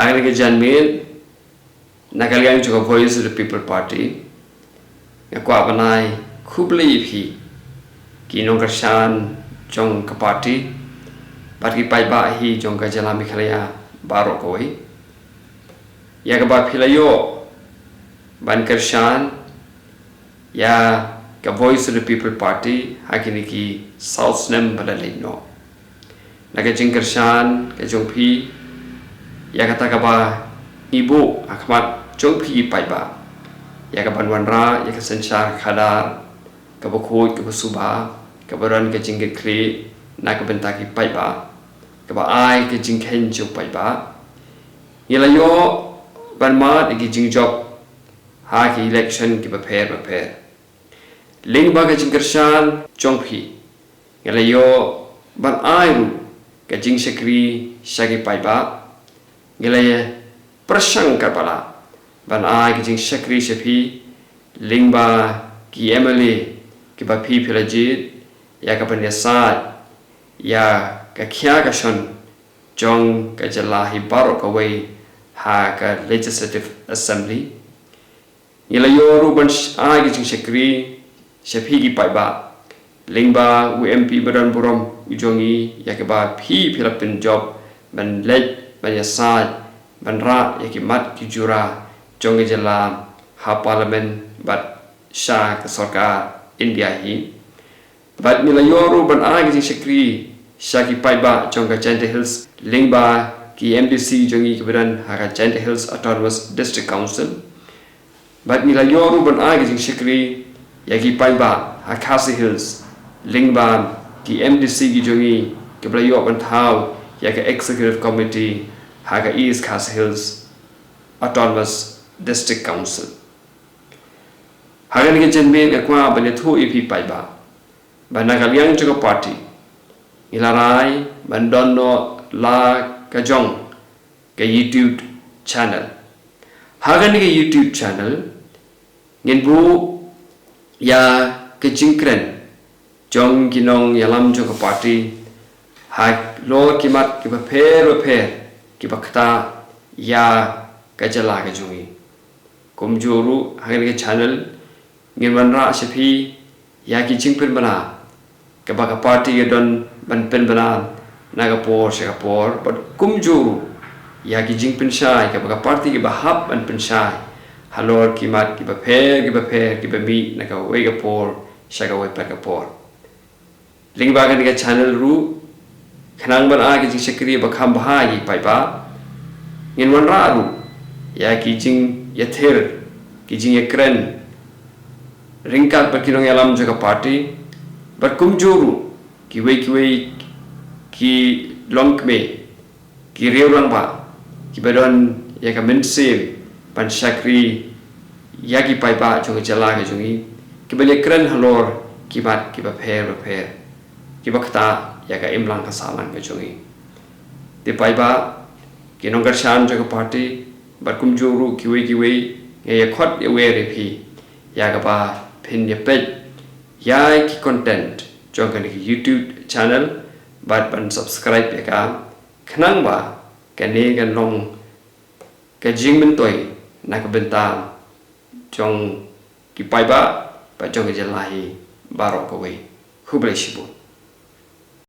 Hagan ke Janmil Nakaliang juga Voice of the People Party Ngakwa banai Kubli phi Kinong Kershan Jong ke party Bagi pai ba hi jong ke jalami khalaya Baro koi Ya ke ba philayo Ban Kershan Ya ke Voice of the People Party Hakini ki South Nem badalai no Naga jing Kershan ke jong phi Ya kata ke ba Ibu akmat jong phi pai ba Ya ke ban wanra ya ke senchar khadar ke bukut ke suba ke baran ke jing ke kri na ke bentaki pai ba ke ba ai ke jing khen jo pai ba yela yo ban ma de jing job ha ke election ke ba pher ling ba ke jing Kershan jong phi yela yo ban ai ru ke jing sekri shagi pai ba yela ye prasang ka bala ban ai ke jing sekri sepi ling ba ki emily ki ba phi philajit ya ka ban sa ya ka khya ka shon jong ka jala hi baro ka wei ha ka legislative assembly yela yo ru ban ai ki jing sekri sepi ki pai ba ling ba ump badan burom ujongi ya ka ba phi philapin job ban lej ban ya sa ban ra ya ki mat ki jura jong ka jala ha parliament bat sha ka sarkar India hi but mila yoru ban ai ki sekri shaki pai ba jong ka Chante Hills lingba ki MDC jongi ki badan ha ka Chante Hills Autonomous District Council but mila yoru ban ai ki sekri yaki pai ba ha Khasi Hills lingba ki MDC ki jongi ki bla yo ban thau ya ka Executive Committee ha ka East Khasi Hills Autonomous District Council Hagan ke Janmil akwa ban thu EP pai ba ban Nakaliang juga party ilarai ban donno la ka jong ke YouTube channel Hagan ke YouTube channel ngin bu ya ke jingkren jong kinong yalam juga party ha lo kimat ki ba pher ki ba khata ya ka jala ka jungi kumjuru hagan ke channel ngin wanra sepi ya ki jingpen bana ke ba ka party ke don ban pen bana naga por se ka por but kumjuru ya ki jingpen shai ke ba ka party ke ba hap ban pen shai halor ki mat ki ba pher ki ba mi naga we ka por sha ka we pa ka por ling ba ka channel ru khanang ban a ki jing sekri ba kham ba gi pai ba ngin wanra ru ya ki jing yather ki jing ekren ringkat berkinong alam juga party berkumjuru ki longkme ki reurang ba ki badon ya ka mensim pan sakri ya ki pai ba jong jala ke jongi ki bele kren halor ki bat ki ba pher ki bakta ya ka imlang ka salan ke jongi ti pai ba ki nong Kershan juga party berkumjuru ki ya khot ya we re phi ya ka ba pin ya page ya ki content jong kan ki YouTube channel bat ban subscribe ya ka khnang ba ka ne kan long ka jing men toy na ka benta jong ki pai ba jong ka jalahi baro ko we khu ble shibu